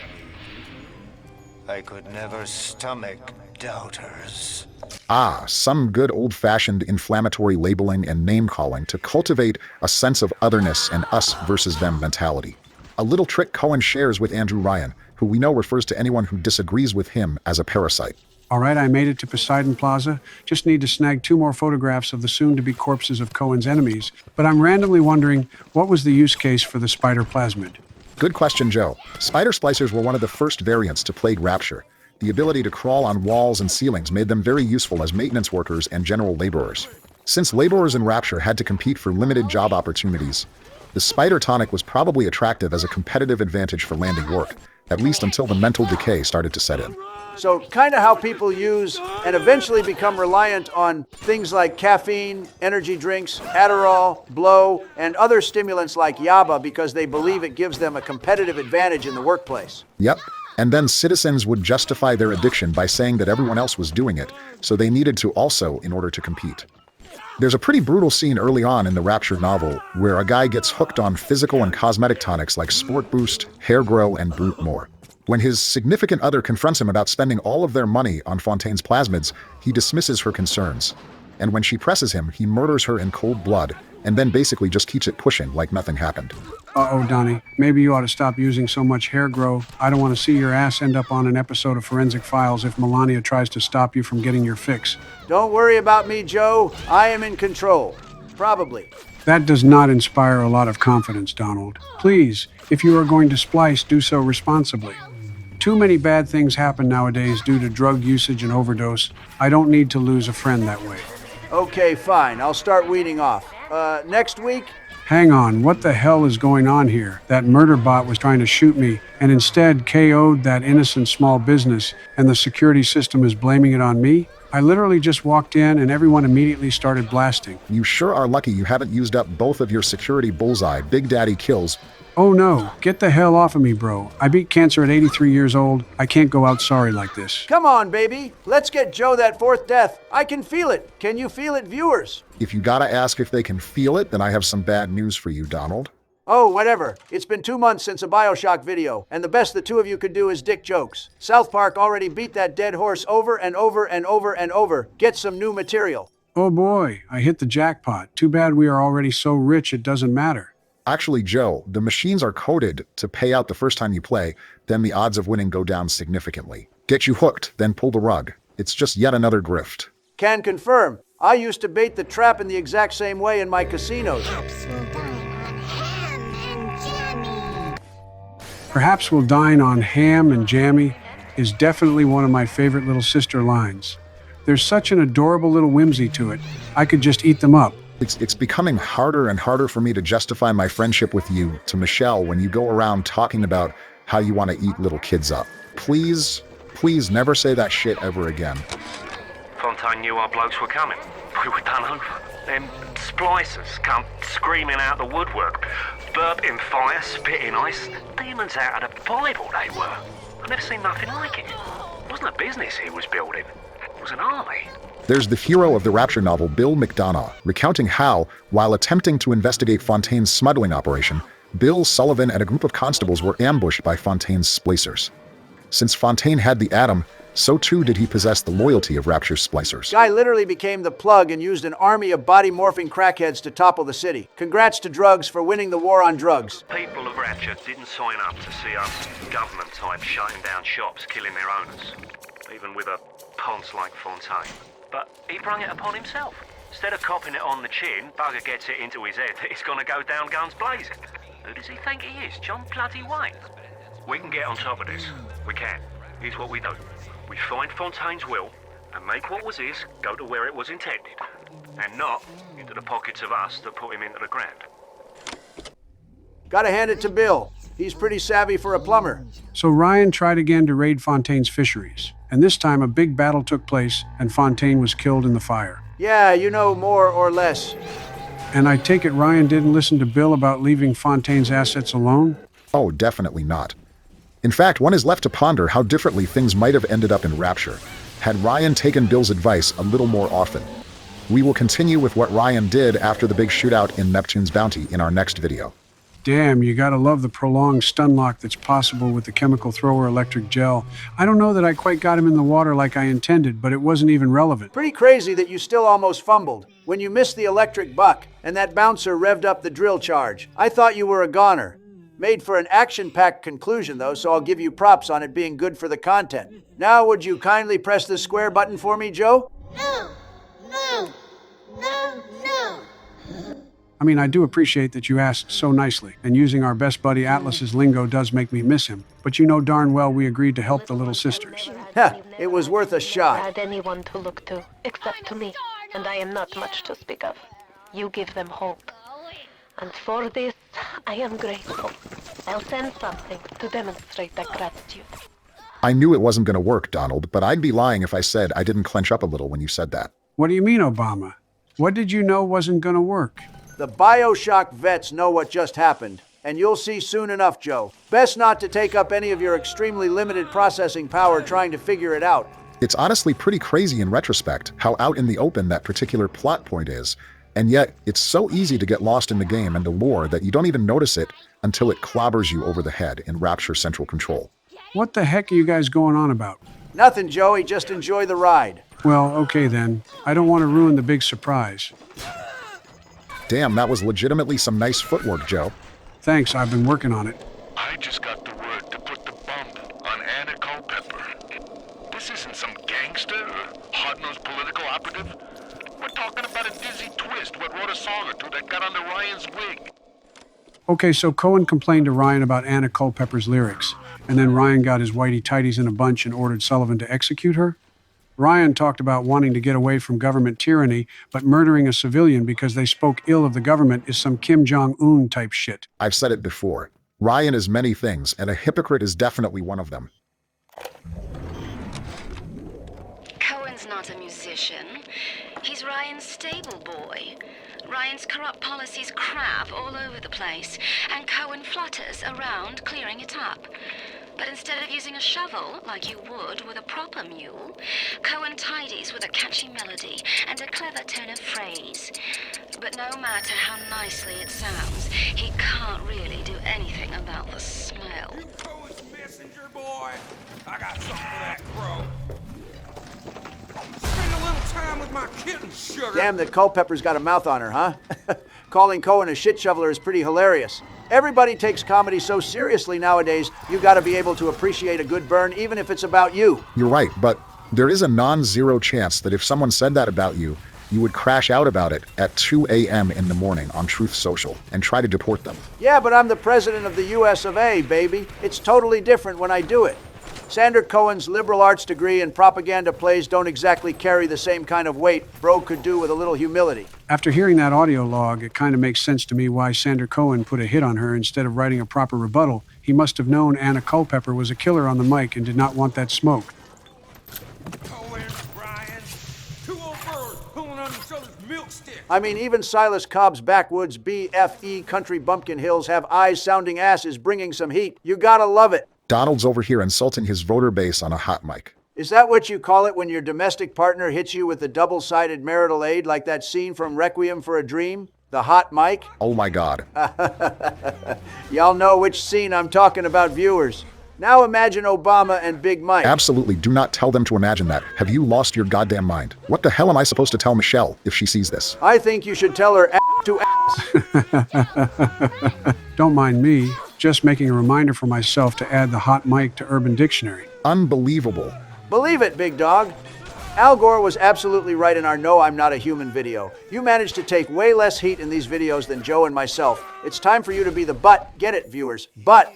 I could never stomach doubters. Ah, some good old-fashioned inflammatory labeling and name-calling to cultivate a sense of otherness and us versus them mentality. A little trick Cohen shares with Andrew Ryan, who we know refers to anyone who disagrees with him as a parasite. All right, I made it to Poseidon Plaza. Just need to snag 2 more photographs of the soon-to-be corpses of Cohen's enemies. But I'm randomly wondering, what was the use case for the spider plasmid? Good question, Joe. Spider splicers were one of the first variants to plague Rapture. The ability to crawl on walls and ceilings made them very useful as maintenance workers and general laborers. Since laborers in Rapture had to compete for limited job opportunities, the spider tonic was probably attractive as a competitive advantage for landing work, at least until the mental decay started to set in. So kind of how people use and eventually become reliant on things like caffeine, energy drinks, Adderall, blow, and other stimulants like yaba because they believe it gives them a competitive advantage in the workplace. Yep. And then citizens would justify their addiction by saying that everyone else was doing it, so they needed to also in order to compete. There's a pretty brutal scene early on in the Rapture novel where a guy gets hooked on physical and cosmetic tonics like Sport Boost, Hair Grow, and Brute More. When his significant other confronts him about spending all of their money on Fontaine's plasmids, he dismisses her concerns. And when she presses him, he murders her in cold blood, and then basically just keeps it pushing like nothing happened. Uh-oh, Donnie. Maybe you ought to stop using so much hair grow. I don't want to see your ass end up on an episode of Forensic Files if Melania tries to stop you from getting your fix. Don't worry about me, Joe. I am in control. Probably. That does not inspire a lot of confidence, Donald. Please, if you are going to splice, do so responsibly. Too many bad things happen nowadays due to drug usage and overdose. I don't need to lose a friend that way. Okay, fine. I'll start weeding off. Next week? Hang on, what the hell is going on here? That murder bot was trying to shoot me and instead KO'd that innocent small business, and the security system is blaming it on me? I literally just walked in and everyone immediately started blasting. You sure are lucky you haven't used up both of your security bullseye Big Daddy kills. Oh no, get the hell off of me, bro. I beat cancer at 83 years old. I can't go out sorry like this. Come on, baby. Let's get Joe that fourth death. I can feel it. Can you feel it, viewers? If you gotta ask if they can feel it, then I have some bad news for you, Donald. Oh, whatever. It's been 2 months since a Bioshock video, and the best the two of you could do is dick jokes. South Park already beat that dead horse over and over and over and over. Get some new material. Oh boy, I hit the jackpot. Too bad we are already so rich it doesn't matter. Actually, Joe, the machines are coded to pay out the first time you play, then the odds of winning go down significantly. Get you hooked, then pull the rug. It's just yet another grift. Can confirm. I used to bait the trap in the exact same way in my casinos. Perhaps we'll dine on ham and jammy is definitely one of my favorite little sister lines. There's such an adorable little whimsy to it. I could just eat them up. It's becoming harder and harder for me to justify my friendship with you to Michelle when you go around talking about how you want to eat little kids up. Please, please never say that shit ever again. Fontaine knew our blokes were coming. We were done over. Them splicers come screaming out the woodwork. Burping fire, spitting ice. Demons out of the Bible they were. I've never seen nothing like it. It wasn't a business he was building. It was an army. There's the hero of the Rapture novel, Bill McDonough, recounting how, while attempting to investigate Fontaine's smuggling operation, Bill, Sullivan, and a group of constables were ambushed by Fontaine's splicers. Since Fontaine had the atom, so too did he possess the loyalty of Rapture's splicers. Guy literally became the plug and used an army of body-morphing crackheads to topple the city. Congrats to drugs for winning the war on drugs. People of Rapture didn't sign up to see us government types shutting down shops, killing their owners. Even with a ponce like Fontaine. But he brung it upon himself. Instead of copping it on the chin, bugger gets it into his head that he's gonna go down guns blazing. Who does he think he is? John bloody Wayne? We can get on top of this. We can. Here's what we do. We find Fontaine's will and make what was his go to where it was intended. And not into the pockets of us that put him into the ground. Gotta hand it to Bill. He's pretty savvy for a plumber. So Ryan tried again to raid Fontaine's fisheries. And this time a big battle took place and Fontaine was killed in the fire. Yeah, you know, more or less. And I take it Ryan didn't listen to Bill about leaving Fontaine's assets alone? Oh, definitely not. In fact, one is left to ponder how differently things might have ended up in Rapture had Ryan taken Bill's advice a little more often. We will continue with what Ryan did after the big shootout in Neptune's Bounty in our next video. Damn, you gotta love the prolonged stun lock that's possible with the chemical thrower electric gel. I don't know that I quite got him in the water like I intended, but it wasn't even relevant. Pretty crazy that you still almost fumbled when you missed the electric buck and that bouncer revved up the drill charge. I thought you were a goner. Made for an action-packed conclusion, though, so I'll give you props on it being good for the content. Now, would you kindly press the square button for me, Joe? No! No! No! No! I mean, I do appreciate that you asked so nicely, and using our best buddy Atlas's lingo does make me miss him, but you know darn well we agreed to help the little sisters. Heh, it was worth a shot. Had anyone to look to, except to me, and I am not much to speak of. You give them hope. And for this, I am grateful. I'll send something to demonstrate that gratitude. I knew it wasn't going to work, Donald, but I'd be lying if I said I didn't clench up a little when you said that. What do you mean, Obama? What did you know wasn't gonna work? The Bioshock vets know what just happened, and you'll see soon enough, Joe. Best not to take up any of your extremely limited processing power trying to figure it out. It's honestly pretty crazy in retrospect how out in the open that particular plot point is, and yet it's so easy to get lost in the game and the lore that you don't even notice it until it clobbers you over the head in Rapture Central Control. What the heck are you guys going on about? Nothing, Joey, just enjoy the ride. Well, okay then. I don't want to ruin the big surprise. Damn, that was legitimately some nice footwork, Joe. Thanks, I've been working on it. I just got the word to put the bump on Anna Culpepper. This isn't some gangster or hard-nosed political operative. We're talking about a dizzy twist what wrote a song or two that got under Ryan's wig. Okay, so Cohen complained to Ryan about Anna Culpepper's lyrics, and then Ryan got his whitey-tighties in a bunch and ordered Sullivan to execute her? Ryan talked about wanting to get away from government tyranny, but murdering a civilian because they spoke ill of the government is some Kim Jong-un type shit. I've said it before. Ryan is many things, and a hypocrite is definitely one of them. Cohen's not a musician. He's Ryan's stable boy. Ryan's corrupt policies crap all over the place, and Cohen flutters around clearing it up. But instead of using a shovel, like you would with a proper mule, Cohen tidies with a catchy melody and a clever turn of phrase. But no matter how nicely it sounds, he can't really do anything about the smell. You Cohen's messenger boy? I got something for that crow. Spend a little time with my kitten, sugar. Damn that Culpepper's got a mouth on her, huh? Calling Cohen a shit shoveler is pretty hilarious. Everybody takes comedy so seriously nowadays, you gotta be able to appreciate a good burn even if it's about you. You're right, but there is a non-zero chance that if someone said that about you, you would crash out about it at 2 a.m. in the morning on Truth Social and try to deport them. Yeah, but I'm the president of the US of A, baby. It's totally different when I do it. Sander Cohen's liberal arts degree and propaganda plays don't exactly carry the same kind of weight Bro could do with a little humility. After hearing that audio log, it kind of makes sense to me why Sander Cohen put a hit on her instead of writing a proper rebuttal. He must have known Anna Culpepper was a killer on the mic and did not want that smoke. Cohen, Brian, two old birds pulling on each other's milk stick. I mean, even Silas Cobb's backwoods BFE country bumpkin hills have eyes-sounding asses bringing some heat. You gotta love it. Donald's over here insulting his voter base on a hot mic. Is that what you call it when your domestic partner hits you with the double-sided marital aid like that scene from Requiem for a Dream? The hot mic? Oh my God. Y'all know which scene I'm talking about, viewers. Now imagine Obama and Big Mike. Absolutely, do not tell them to imagine that. Have you lost your goddamn mind? What the hell am I supposed to tell Michelle if she sees this? I think you should tell her ass to ass. Don't mind me, just making a reminder for myself to add the hot mic to Urban Dictionary. Unbelievable. Believe it, big dog. Al Gore was absolutely right in our No, I'm Not a Human video. You managed to take way less heat in these videos than Joe and myself. It's time for you to be the butt, get it, viewers, butt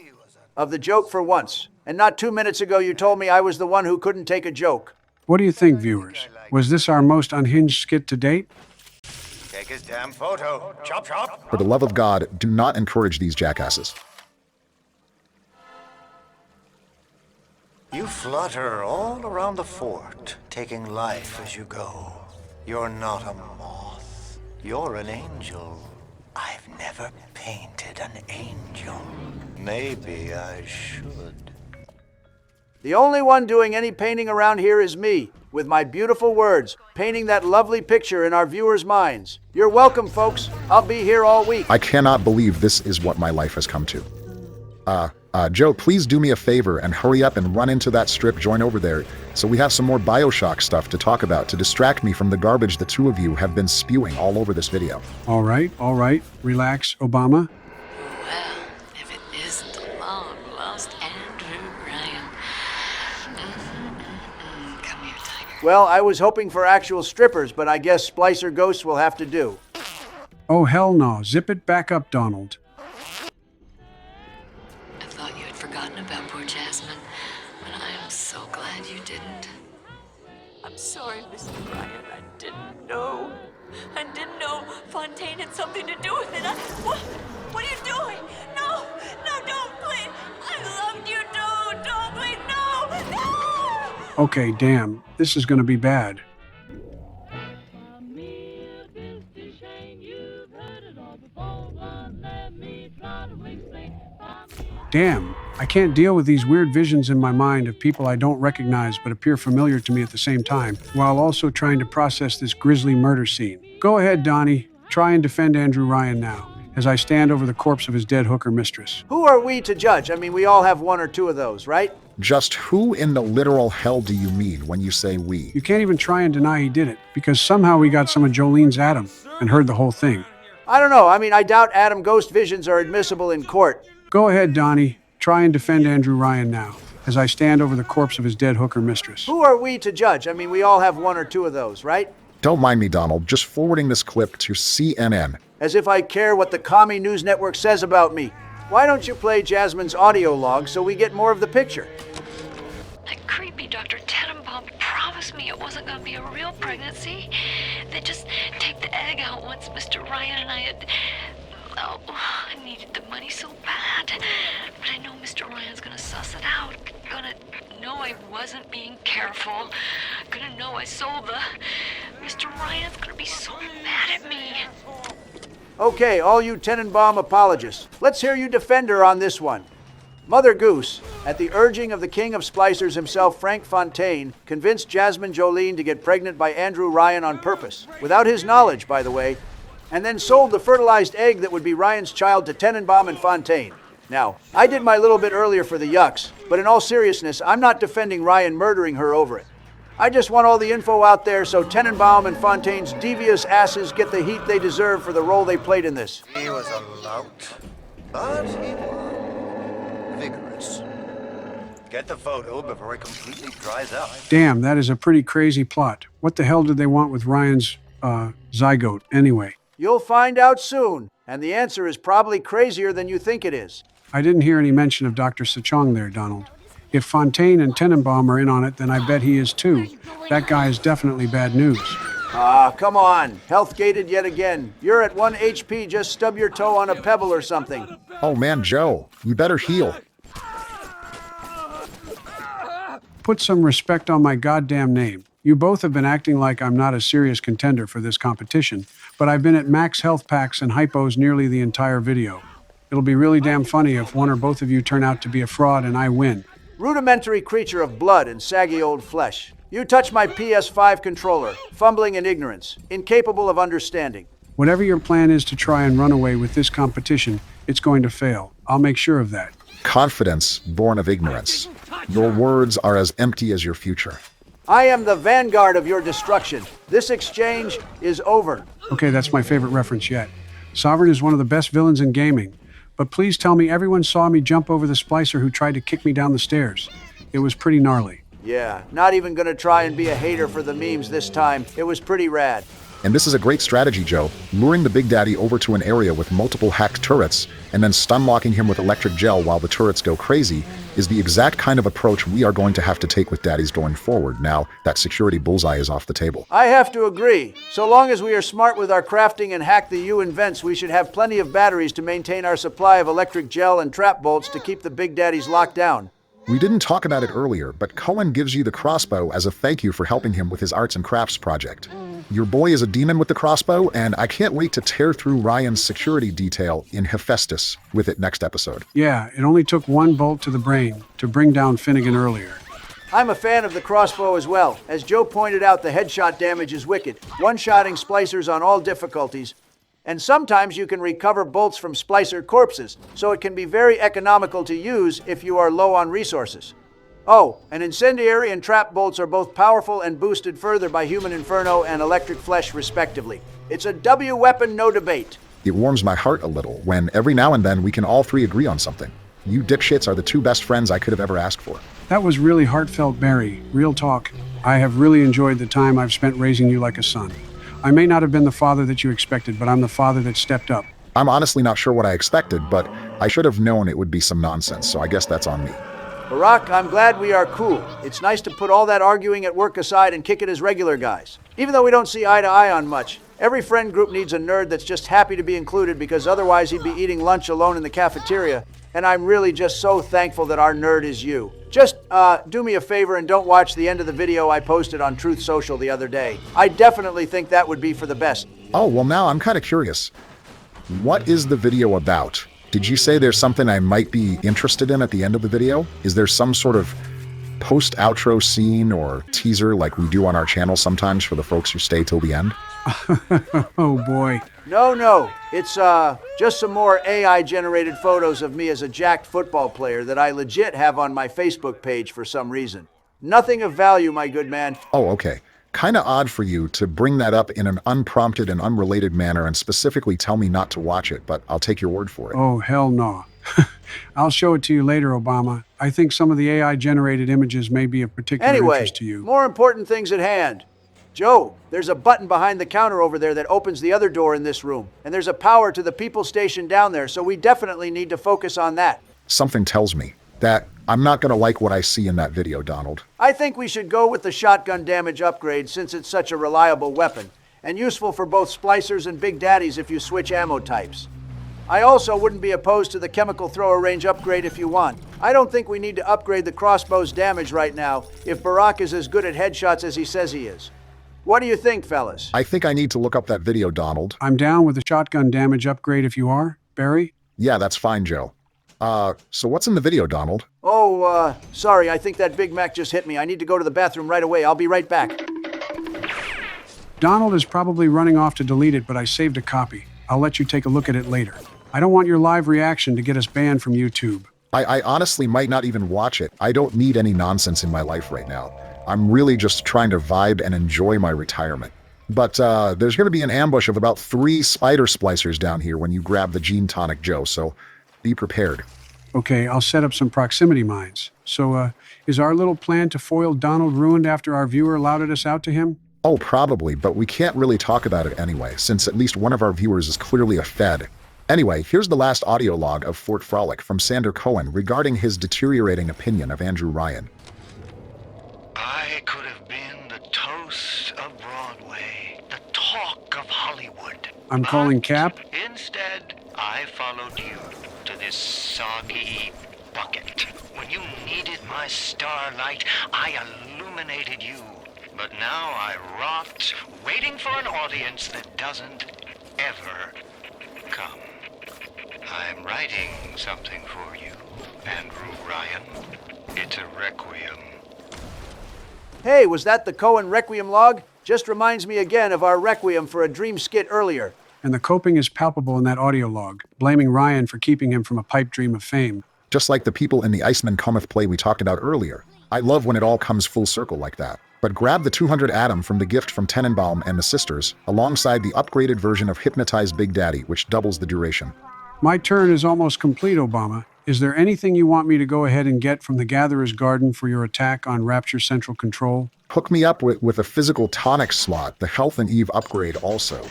of the joke for once. And not 2 minutes ago you told me I was the one who couldn't take a joke. What do you think, viewers? Was this our most unhinged skit to date? Take his damn photo. Chop, chop. For the love of God, do not encourage these jackasses. You flutter all around the fort, taking life as you go. You're not a moth. You're an angel. I've never painted an angel. Maybe I should. The only one doing any painting around here is me, with my beautiful words, painting that lovely picture in our viewers' minds. You're welcome, folks. I'll be here all week. I cannot believe this is what my life has come to. Joe, please do me a favor and hurry up and run into that strip joint over there so we have some more Bioshock stuff to talk about to distract me from the garbage the two of you have been spewing all over this video. All right. Relax, Obama. Well, if it isn't the long-lost Andrew Ryan. Come here, Tiger. Well, I was hoping for actual strippers, but I guess Splicer Ghosts will have to do. Oh, hell no. Zip it back up, Donald. I thought you had forgotten about poor Jasmine, but I am so glad you didn't. I'm sorry, Mr. Ryan. I didn't know. I didn't know Fontaine had something to do with it. What are you doing? No, don't, please. Okay, damn, this is gonna be bad. Damn, I can't deal with these weird visions in my mind of people I don't recognize but appear familiar to me at the same time, while also trying to process this grisly murder scene. Go ahead, Donnie. Try and defend Andrew Ryan now, as I stand over the corpse of his dead hooker mistress. Who are we to judge? I mean, we all have one or two of those, right? Just who in the literal hell do you mean when you say we? You can't even try and deny he did it, because somehow we got some of Jolene's Adam and heard the whole thing. I don't know. I mean, I doubt Adam ghost visions are admissible in court. Go ahead, Donnie. Try and defend Andrew Ryan now, as I stand over the corpse of his dead hooker mistress. Who are we to judge? I mean, we all have one or two of those, right? Don't mind me, Donald. Just forwarding this clip to CNN. As if I care what the commie news network says about me. Why don't you play Jasmine's audio log so we get more of the picture? That creepy Dr. Tenenbaum promised me it wasn't going to be a real pregnancy. They just take the egg out once Mr. Ryan and I had... Oh, I needed the money so bad. But I know Mr. Ryan's gonna suss it out. Gonna know I wasn't being careful. Gonna know I sold the... Mr. Ryan's gonna be so mad at me. Okay, all you Tenenbaum apologists, let's hear you defend her on this one. Mother Goose, at the urging of the king of splicers himself, Frank Fontaine, convinced Jasmine Jolene to get pregnant by Andrew Ryan on purpose, without his knowledge, by the way, and then sold the fertilized egg that would be Ryan's child to Tenenbaum and Fontaine. Now, I did my little bit earlier for the yucks, but in all seriousness, I'm not defending Ryan murdering her over it. I just want all the info out there so Tenenbaum and Fontaine's devious asses get the heat they deserve for the role they played in this. He was a lout, but he was vigorous. Get the photo before it completely dries out. Damn, that is a pretty crazy plot. What the hell did they want with Ryan's, zygote, anyway? You'll find out soon, and the answer is probably crazier than you think it is. I didn't hear any mention of Dr. Sachong there, Donald. If Fontaine and Tenenbaum are in on it, then I bet he is too. That guy is definitely bad news. Ah, come on. Health gated yet again. You're at 1 HP, just stub your toe on a pebble or something. Oh man, Joe, you better heal. Put some respect on my goddamn name. You both have been acting like I'm not a serious contender for this competition, but I've been at max health packs and hypos nearly the entire video. It'll be really damn funny if one or both of you turn out to be a fraud and I win. Rudimentary creature of blood and saggy old flesh. You touch my PS5 controller, fumbling in ignorance, incapable of understanding. Whatever your plan is to try and run away with this competition, it's going to fail. I'll make sure of that. Confidence born of ignorance. Your words are as empty as your future. I am the vanguard of your destruction. This exchange is over. Okay, that's my favorite reference yet. Sovereign is one of the best villains in gaming. But please tell me everyone saw me jump over the splicer who tried to kick me down the stairs. It was pretty gnarly. Yeah, not even gonna try and be a hater for the memes this time. It was pretty rad. And this is a great strategy, Joe. Luring the Big Daddy over to an area with multiple hacked turrets and then stun-locking him with electric gel while the turrets go crazy is the exact kind of approach we are going to have to take with daddies going forward now that security bullseye is off the table. I have to agree. So long as we are smart with our crafting and hack the UN vents, we should have plenty of batteries to maintain our supply of electric gel and trap bolts to keep the Big Daddies locked down. We didn't talk about it earlier, but Cohen gives you the crossbow as a thank you for helping him with his arts and crafts project. Your boy is a demon with the crossbow, and I can't wait to tear through Ryan's security detail in Hephaestus with it next episode. Yeah, it only took one bolt to the brain to bring down Finnegan earlier. I'm a fan of the crossbow as well. As Joe pointed out, the headshot damage is wicked, one-shotting splicers on all difficulties. And sometimes you can recover bolts from splicer corpses, so it can be very economical to use if you are low on resources. Oh, and incendiary and trap bolts are both powerful and boosted further by human inferno and electric flesh, respectively. It's a W weapon, no debate. It warms my heart a little when every now and then we can all three agree on something. You dipshits are the two best friends I could have ever asked for. That was really heartfelt, Barry. Real talk. I have really enjoyed the time I've spent raising you like a son. I may not have been the father that you expected, but I'm the father that stepped up. I'm honestly not sure what I expected, but I should have known it would be some nonsense, so I guess that's on me. Barack, I'm glad we are cool. It's nice to put all that arguing at work aside and kick it as regular guys. Even though we don't see eye to eye on much, every friend group needs a nerd that's just happy to be included because otherwise he'd be eating lunch alone in the cafeteria. And I'm really just so thankful that our nerd is you. Just do me a favor and don't watch the end of the video I posted on Truth Social the other day. I definitely think that would be for the best. Oh, well now I'm kind of curious. What is the video about? Did you say there's something I might be interested in at the end of the video? Is there some sort of post-outro scene or teaser like we do on our channel sometimes for the folks who stay till the end? Oh boy. No. It's just some more AI-generated photos of me as a jacked football player that I legit have on my Facebook page for some reason. Nothing of value, my good man. Oh, okay. Kind of odd for you to bring that up in an unprompted and unrelated manner and specifically tell me not to watch it, but I'll take your word for it. Oh, hell no. I'll show it to you later, Obama. I think some of the AI-generated images may be of particular interest to you. More important things at hand. Joe, there's a button behind the counter over there that opens the other door in this room, and there's a power to the people station down there, so we definitely need to focus on that. Something tells me that I'm not going to like what I see in that video, Donald. I think we should go with the shotgun damage upgrade since it's such a reliable weapon, and useful for both splicers and big daddies if you switch ammo types. I also wouldn't be opposed to the chemical thrower range upgrade if you want. I don't think we need to upgrade the crossbow's damage right now if Barack is as good at headshots as he says he is. What do you think, fellas? I think I need to look up that video, Donald. I'm down with the shotgun damage upgrade if you are, Barry. Yeah, that's fine, Joe. So what's in the video, Donald? Oh, sorry, I think that Big Mac just hit me. I need to go to the bathroom right away. I'll be right back. Donald is probably running off to delete it, but I saved a copy. I'll let you take a look at it later. I don't want your live reaction to get us banned from YouTube. I honestly might not even watch it. I don't need any nonsense in my life right now. I'm really just trying to vibe and enjoy my retirement. But there's going to be an ambush of about 3 spider splicers down here when you grab the Gene Tonic Joe, so be prepared. Okay, I'll set up some proximity mines. So, is our little plan to foil Donald ruined after our viewer allowed us out to him? Oh, probably, but we can't really talk about it anyway, since at least one of our viewers is clearly a Fed. Anyway, here's the last audio log of Fort Frolic from Sander Cohen regarding his deteriorating opinion of Andrew Ryan. I could have been the toast of Broadway, the talk of Hollywood. I'm calling Cap. Instead, I followed you to this soggy bucket. When you needed my starlight, I illuminated you. But now I rot, waiting for an audience that doesn't ever come. I'm writing something for you, Andrew Ryan. It's a requiem. Hey, was that the Cohen Requiem log? Just reminds me again of our Requiem for a Dream skit earlier. And the coping is palpable in that audio log, blaming Ryan for keeping him from a pipe dream of fame. Just like the people in the Iceman Cometh play we talked about earlier. I love when it all comes full circle like that. But grab the 200 Atom from the gift from Tenenbaum and the sisters, alongside the upgraded version of Hypnotize Big Daddy, which doubles the duration. My turn is almost complete, Obama. Is there anything you want me to go ahead and get from the Gatherer's Garden for your attack on Rapture Central Control? Hook me up with a physical tonic slot, the Health and Eve upgrade also.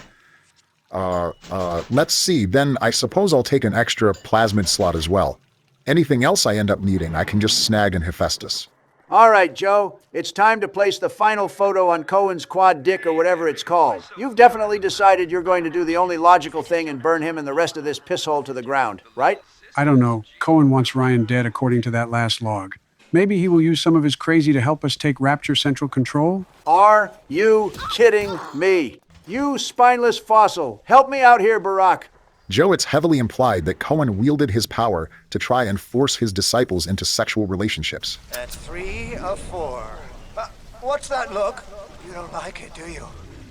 Let's see, then I suppose I'll take an extra plasmid slot as well. Anything else I end up needing, I can just snag in Hephaestus. All right, Joe, it's time to place the final photo on Cohen's quad dick or whatever it's called. You've definitely decided you're going to do the only logical thing and burn him and the rest of this pisshole to the ground, right? I don't know. Cohen wants Ryan dead according to that last log. Maybe he will use some of his crazy to help us take Rapture Central Control? Are you kidding me? You spineless fossil. Help me out here, Barack. Joe, it's heavily implied that Cohen wielded his power to try and force his disciples into sexual relationships. That's 3 of 4. What's that look? You don't like it, do you?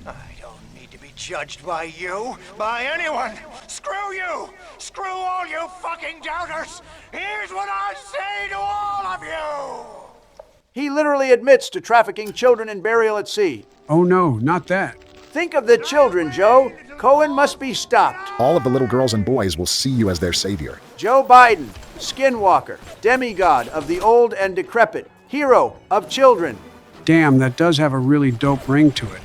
I don't need to be judged by you, by anyone. Screw you! Screw all you fucking doubters! Here's what I say to all of you! He literally admits to trafficking children in burial at sea. Oh no, not that. Think of the children, Joe. Cohen must be stopped. All of the little girls and boys will see you as their savior. Joe Biden, skinwalker, demigod of the old and decrepit, hero of children. Damn, that does have a really dope ring to it.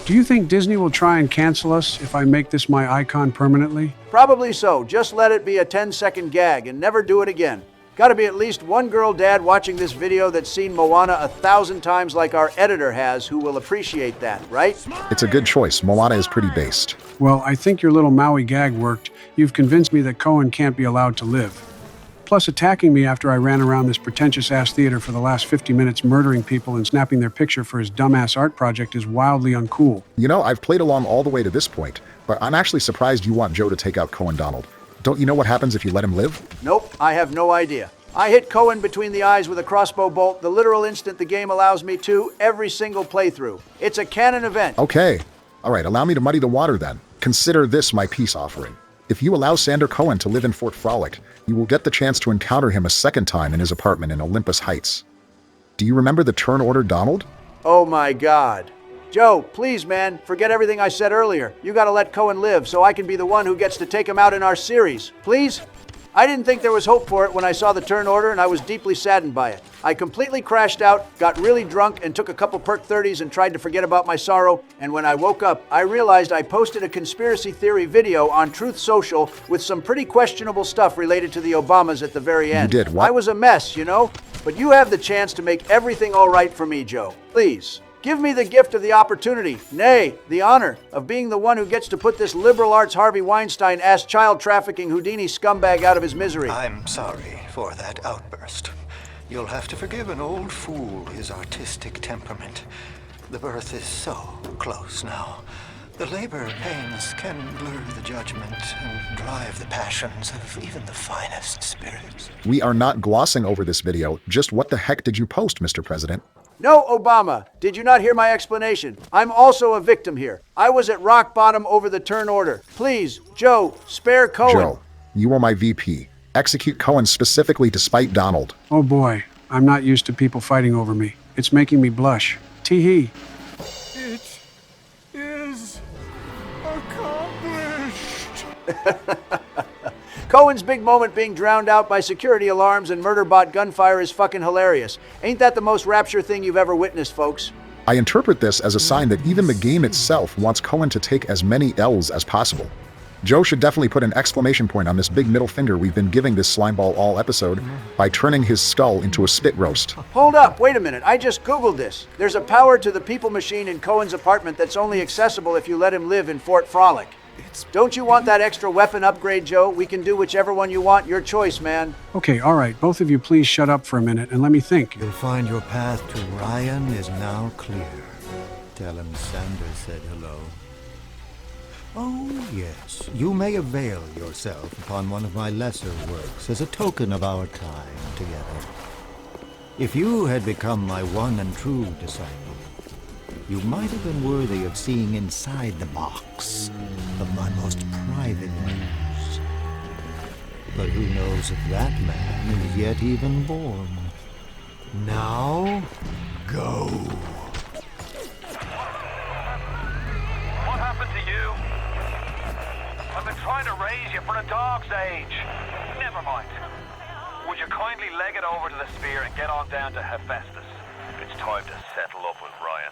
Do you think Disney will try and cancel us if I make this my icon permanently? Probably so. Just let it be a 10-second gag and never do it again. Gotta be at least one girl dad watching this video that's seen Moana 1,000 times like our editor has who will appreciate that, right? It's a good choice. Moana is pretty based. Well, I think your little Maui gag worked. You've convinced me that Cohen can't be allowed to live. Plus, attacking me after I ran around this pretentious-ass theater for the last 50 minutes murdering people and snapping their picture for his dumbass art project is wildly uncool. You know, I've played along all the way to this point, but I'm actually surprised you want Joe to take out Cohen Donald. Don't you know what happens if you let him live? Nope, I have no idea. I hit Cohen between the eyes with a crossbow bolt the literal instant the game allows me to, every single playthrough. It's a canon event. Okay. All right, allow me to muddy the water then. Consider this my peace offering. If you allow Sander Cohen to live in Fort Frolic, you will get the chance to encounter him a second time in his apartment in Olympus Heights. Do you remember the turn order, Donald? Oh my God. Joe, please, man, forget everything I said earlier. You gotta let Cohen live so I can be the one who gets to take him out in our series. Please? I didn't think there was hope for it when I saw the turn order, and I was deeply saddened by it. I completely crashed out, got really drunk, and took a couple perk 30s and tried to forget about my sorrow, and when I woke up, I realized I posted a conspiracy theory video on Truth Social with some pretty questionable stuff related to the Obamas at the very end. You did what? I was a mess, you know? But you have the chance to make everything all right for me, Joe. Please. Give me the gift of the opportunity, nay, the honor, of being the one who gets to put this liberal arts Harvey Weinstein-ass child trafficking Houdini scumbag out of his misery. I'm sorry for that outburst. You'll have to forgive an old fool his artistic temperament. The birth is so close now. The labor pains can blur the judgment and drive the passions of even the finest spirits. We are not glossing over this video. Just what the heck did you post, Mr. President? No, Obama, did you not hear my explanation? I'm also a victim here. I was at rock bottom over the turn order. Please, Joe, spare Cohen. Joe, you are my VP. Execute Cohen specifically despite Donald. Oh boy, I'm not used to people fighting over me. It's making me blush. Tee-hee. It is accomplished. Cohen's big moment being drowned out by security alarms and murder bot gunfire is fucking hilarious. Ain't that the most rapture thing you've ever witnessed, folks? I interpret this as a sign that even the game itself wants Cohen to take as many L's as possible. Joe should definitely put an exclamation point on this big middle finger we've been giving this slimeball all episode by turning his skull into a spit roast. Hold up, wait a minute, I just Googled this. There's a power to the people machine in Cohen's apartment that's only accessible if you let him live in Fort Frolic. Don't you want that extra weapon upgrade, Joe? We can do whichever one you want, your choice, man. Okay, all right, both of you please shut up for a minute and let me think. You'll find your path to Ryan is now clear. Tell him Sander said hello. Oh, yes, you may avail yourself upon one of my lesser works as a token of our time together. If you had become my one and true disciple, you might have been worthy of seeing inside the box of my most private news. But who knows if that man is yet even born. Now, go. What happened to you? I've been trying to raise you for a dog's age. Never mind. Would you kindly leg it over to the sphere and get on down to Hephaestus? It's time to settle up with Ryan.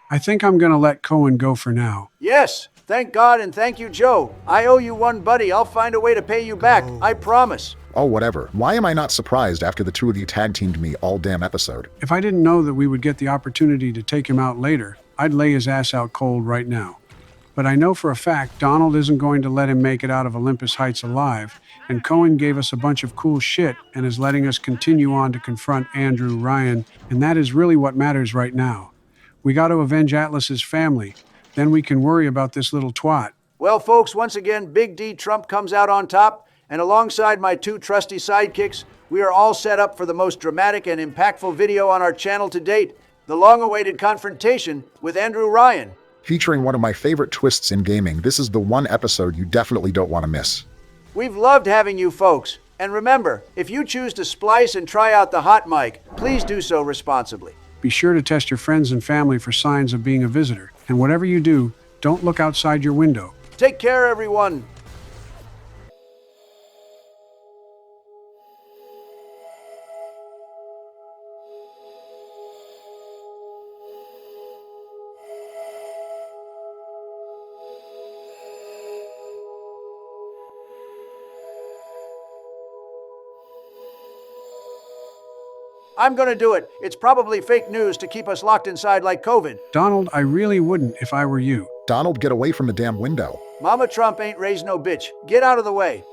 I think I'm gonna let Cohen go for now. Yes, thank God and thank you, Joe. I owe you one, buddy. I'll find a way to pay you back. I promise. Oh, whatever. Why am I not surprised after the two of you tag-teamed me all damn episode? If I didn't know that we would get the opportunity to take him out later, I'd lay his ass out cold right now. But I know for a fact Donald isn't going to let him make it out of Olympus Heights alive, and Cohen gave us a bunch of cool shit and is letting us continue on to confront Andrew Ryan, and that is really what matters right now. We got to avenge Atlas's family. Then we can worry about this little twat. Well, folks, once again, Big D Trump comes out on top, and alongside my two trusty sidekicks, we are all set up for the most dramatic and impactful video on our channel to date, the long-awaited confrontation with Andrew Ryan. Featuring one of my favorite twists in gaming, this is the one episode you definitely don't want to miss. We've loved having you folks. And remember, if you choose to splice and try out the hot mic, please do so responsibly. Be sure to test your friends and family for signs of being a visitor. And whatever you do, don't look outside your window. Take care, everyone. I'm gonna do it. It's probably fake news to keep us locked inside like COVID. Donald, I really wouldn't if I were you. Donald, get away from the damn window. Mama Trump ain't raised no bitch. Get out of the way.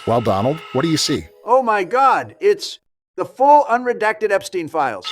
Well, Donald, what do you see? Oh my God, it's the full unredacted Epstein files.